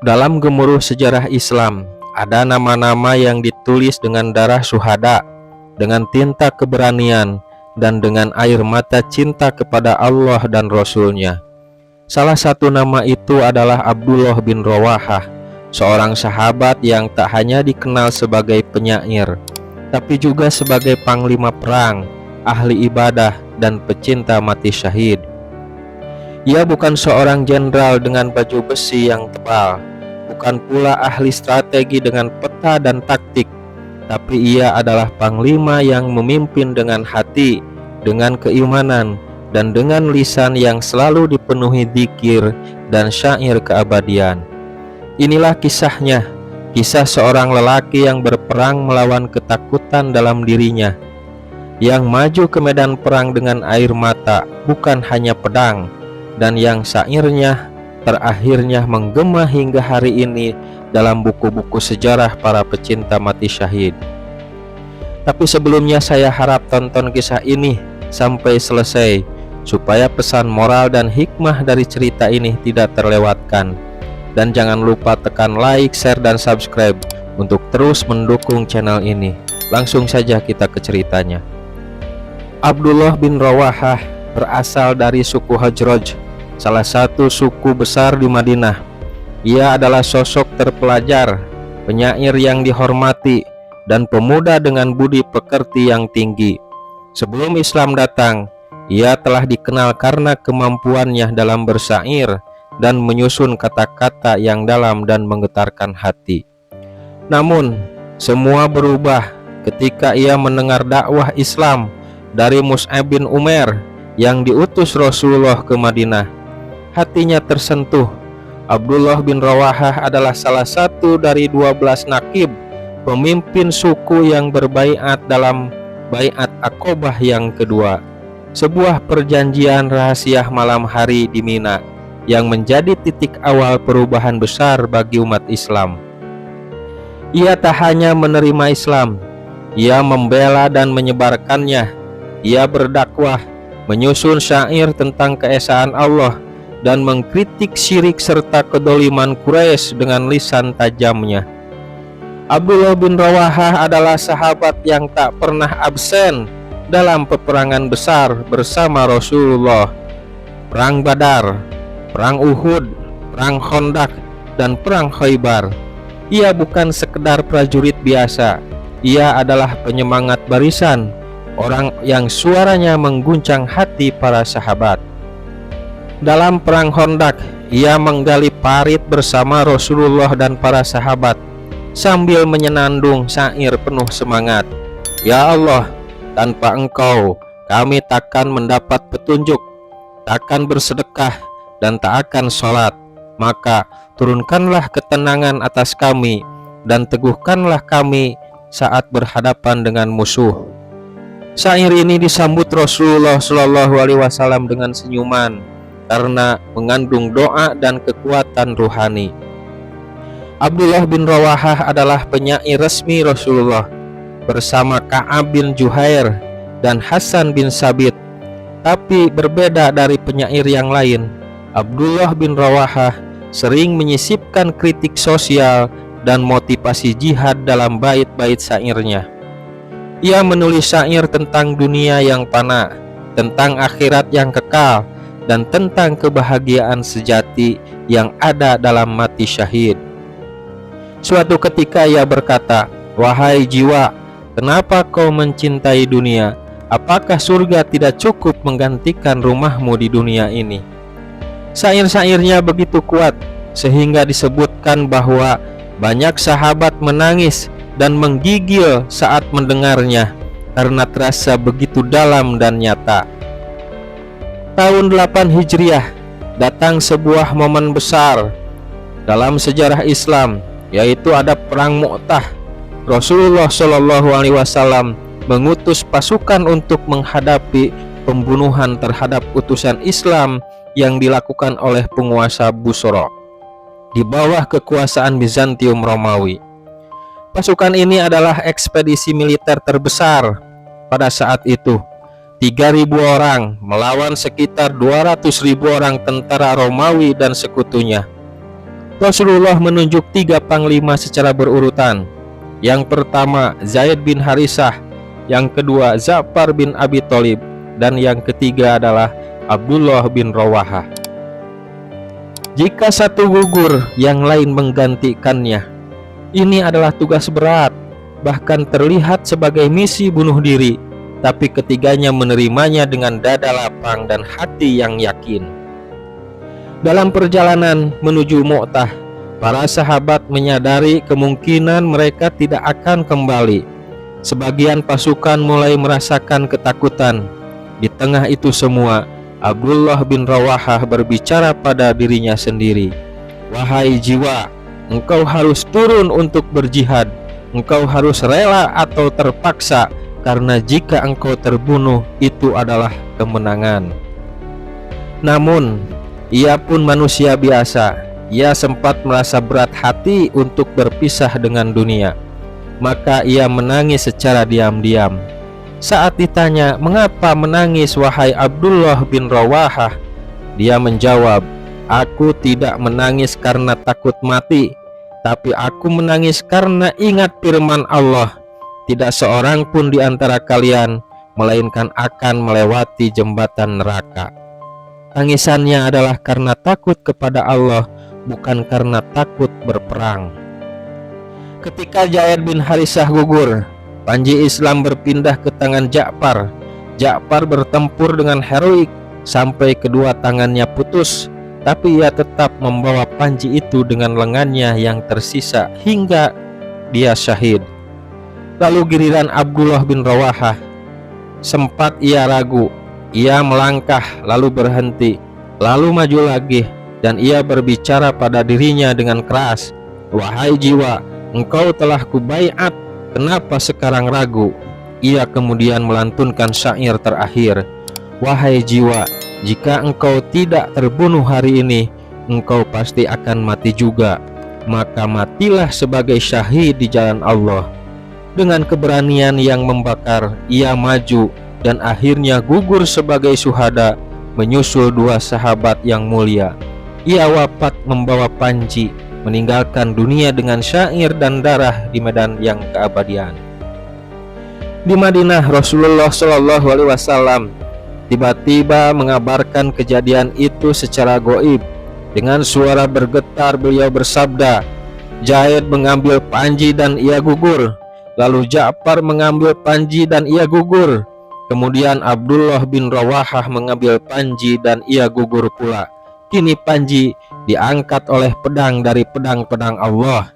Dalam gemuruh sejarah Islam, ada nama-nama yang ditulis dengan darah syuhada, dengan tinta keberanian, dan dengan air mata cinta kepada Allah dan Rasul-Nya. Salah satu nama itu adalah Abdullah bin Rawahah, seorang sahabat yang tak hanya dikenal sebagai penyair, tapi juga sebagai panglima perang, ahli ibadah, dan pecinta mati syahid. Ia bukan seorang jenderal dengan baju besi yang tebal, bukan pula ahli strategi dengan peta dan taktik, tapi ia adalah panglima yang memimpin dengan hati, dengan keimanan, dan dengan lisan yang selalu dipenuhi dzikir dan syair keabadian. Inilah kisahnya, kisah seorang lelaki yang berperang melawan ketakutan dalam dirinya, yang maju ke medan perang dengan air mata, bukan hanya pedang, dan yang syairnya terakhirnya menggema hingga hari ini dalam buku-buku sejarah para pecinta mati syahid. Tapi sebelumnya saya harap tonton kisah ini sampai selesai, supaya pesan moral dan hikmah dari cerita ini tidak terlewatkan. Dan jangan lupa tekan like, share, dan subscribe untuk terus mendukung channel ini. Langsung saja kita ke ceritanya. Abdullah bin Rawahah berasal dari suku Hajraj, salah satu suku besar di Madinah. Ia adalah sosok terpelajar, penyair yang dihormati, dan pemuda dengan budi pekerti yang tinggi. Sebelum Islam datang, ia telah dikenal karena kemampuannya dalam bersyair dan menyusun kata-kata yang dalam dan menggetarkan hati. Namun, semua berubah ketika ia mendengar dakwah Islam dari Mus'ab bin Umair yang diutus Rasulullah ke Madinah. Hatinya tersentuh. Abdullah bin Rawahah adalah salah satu dari 12 nakib, pemimpin suku yang berbaiat dalam Baiat Aqobah yang kedua, sebuah perjanjian rahasia malam hari di Mina yang menjadi titik awal perubahan besar bagi umat Islam. Ia tak hanya menerima Islam, ia membela dan menyebarkannya. Ia berdakwah, menyusun syair tentang keesaan Allah, dan mengkritik syirik serta kedoliman Quraisy dengan lisan tajamnya. Abdullah bin Rawahah adalah sahabat yang tak pernah absen dalam peperangan besar bersama Rasulullah. Perang Badar, Perang Uhud, Perang Khandaq, dan Perang Khaybar. Ia bukan sekedar prajurit biasa, ia adalah penyemangat barisan, orang yang suaranya mengguncang hati para sahabat. Dalam Perang Khandaq, ia menggali parit bersama Rasulullah dan para sahabat, sambil menyenandung syair penuh semangat. Ya Allah, tanpa Engkau, kami takkan mendapat petunjuk, takkan bersedekah, dan tak akan sholat. Maka turunkanlah ketenangan atas kami, dan teguhkanlah kami saat berhadapan dengan musuh. Syair ini disambut Rasulullah SAW dengan senyuman, karena mengandung doa dan kekuatan ruhani. Abdullah bin Rawahah adalah penyair resmi Rasulullah, bersama Ka'ab bin Juhair dan Hasan bin Sabit. Tapi berbeda dari penyair yang lain, Abdullah bin Rawahah sering menyisipkan kritik sosial dan motivasi jihad dalam bait-bait syairnya. Ia menulis syair tentang dunia yang fana, tentang akhirat yang kekal, dan tentang kebahagiaan sejati yang ada dalam mati syahid. Suatu ketika ia berkata, "Wahai jiwa, kenapa kau mencintai dunia? Apakah surga tidak cukup menggantikan rumahmu di dunia ini?" Syair-syairnya begitu kuat sehingga disebutkan bahwa banyak sahabat menangis dan menggigil saat mendengarnya karena terasa begitu dalam dan nyata. Tahun 8 Hijriah datang sebuah momen besar dalam sejarah Islam, yaitu ada Perang Mu'tah. Rasulullah SAW mengutus pasukan untuk menghadapi pembunuhan terhadap utusan Islam yang dilakukan oleh penguasa Busra di bawah kekuasaan Bizantium Romawi. Pasukan ini adalah ekspedisi militer terbesar pada saat itu. 3.000 orang melawan sekitar 200.000 orang tentara Romawi dan sekutunya. Rasulullah menunjuk 3 panglima secara berurutan. Yang pertama Zaid bin Harisah, yang kedua Ja'far bin Abi Thalib, dan yang ketiga adalah Abdullah bin Rawahah. Jika satu gugur, yang lain menggantikannya. Ini adalah tugas berat, bahkan terlihat sebagai misi bunuh diri, tapi ketiganya menerimanya dengan dada lapang dan hati yang yakin. Dalam perjalanan menuju Mu'tah, para sahabat menyadari kemungkinan mereka tidak akan kembali. Sebagian pasukan mulai merasakan ketakutan. Di tengah itu semua, Abdullah bin Rawahah berbicara pada dirinya sendiri, "Wahai jiwa, engkau harus turun untuk berjihad. Engkau harus rela atau terpaksa, karena jika engkau terbunuh, itu adalah kemenangan." Namun, ia pun manusia biasa. Ia sempat merasa berat hati untuk berpisah dengan dunia. Maka ia menangis secara diam-diam. Saat ditanya, "Mengapa menangis wahai Abdullah bin Rawahah?" Dia menjawab, "Aku tidak menangis karena takut mati, tapi aku menangis karena ingat firman Allah, tidak seorang pun di antara kalian melainkan akan melewati jembatan neraka." Tangisannya adalah karena takut kepada Allah, bukan karena takut berperang. Ketika Zaid bin Harisah gugur, panji Islam berpindah ke tangan Ja'far. Ja'far bertempur dengan heroik sampai kedua tangannya putus, tapi ia tetap membawa panji itu dengan lengannya yang tersisa hingga dia syahid. Lalu giliran Abdullah bin Rawahah. Sempat ia ragu, ia melangkah lalu berhenti, lalu maju lagi, dan ia berbicara pada dirinya dengan keras, "Wahai jiwa, engkau telah kubaiat, kenapa sekarang ragu?" Ia kemudian melantunkan syair terakhir, "Wahai jiwa, jika engkau tidak terbunuh hari ini, engkau pasti akan mati juga. Maka matilah sebagai syahid di jalan Allah." Dengan keberanian yang membakar, ia maju dan akhirnya gugur sebagai syuhada, menyusul 2 sahabat yang mulia. Ia wafat membawa panji, meninggalkan dunia dengan syair dan darah di medan yang keabadian. Di Madinah, Rasulullah Shallallahu Alaihi Wasallam tiba-tiba mengabarkan kejadian itu secara goib. Dengan suara bergetar beliau bersabda, "Zaid mengambil panji dan ia gugur." Lalu Ja'far mengambil panji dan ia gugur. Kemudian Abdullah bin Rawahah mengambil panji dan ia gugur pula. Kini panji diangkat oleh pedang dari pedang-pedang Allah.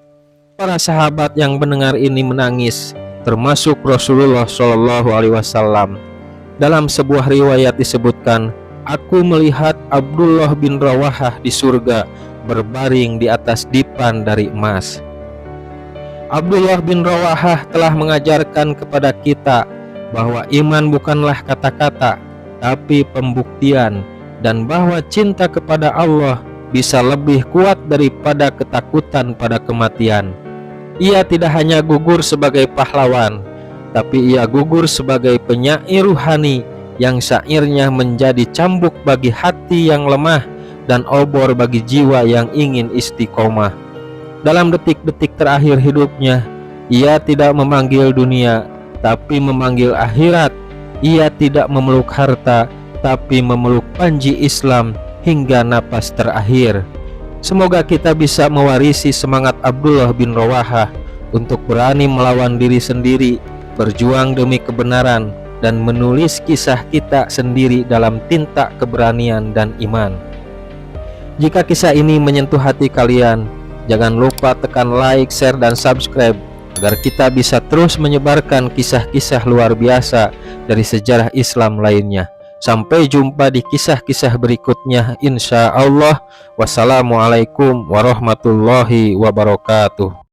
Para sahabat yang mendengar ini menangis, termasuk Rasulullah Shallallahu Alaihi Wasallam. Dalam sebuah riwayat disebutkan, "Aku melihat Abdullah bin Rawahah di surga berbaring di atas dipan dari emas." Abdullah bin Rawahah telah mengajarkan kepada kita bahwa iman bukanlah kata-kata, tapi pembuktian, dan bahwa cinta kepada Allah bisa lebih kuat daripada ketakutan pada kematian. Ia tidak hanya gugur sebagai pahlawan, tapi ia gugur sebagai penyair ruhani yang syairnya menjadi cambuk bagi hati yang lemah dan obor bagi jiwa yang ingin istiqomah. Dalam detik-detik terakhir hidupnya, ia tidak memanggil dunia, tapi memanggil akhirat. Ia tidak memeluk harta, tapi memeluk panji Islam hingga napas terakhir. Semoga kita bisa mewarisi semangat Abdullah bin Rawahah untuk berani melawan diri sendiri, berjuang demi kebenaran, dan menulis kisah kita sendiri dalam tinta keberanian dan iman. Jika kisah ini menyentuh hati kalian, jangan lupa tekan like, share, dan subscribe agar kita bisa terus menyebarkan kisah-kisah luar biasa dari sejarah Islam lainnya. Sampai jumpa di kisah-kisah berikutnya, insya Allah. Wassalamualaikum warahmatullahi wabarakatuh.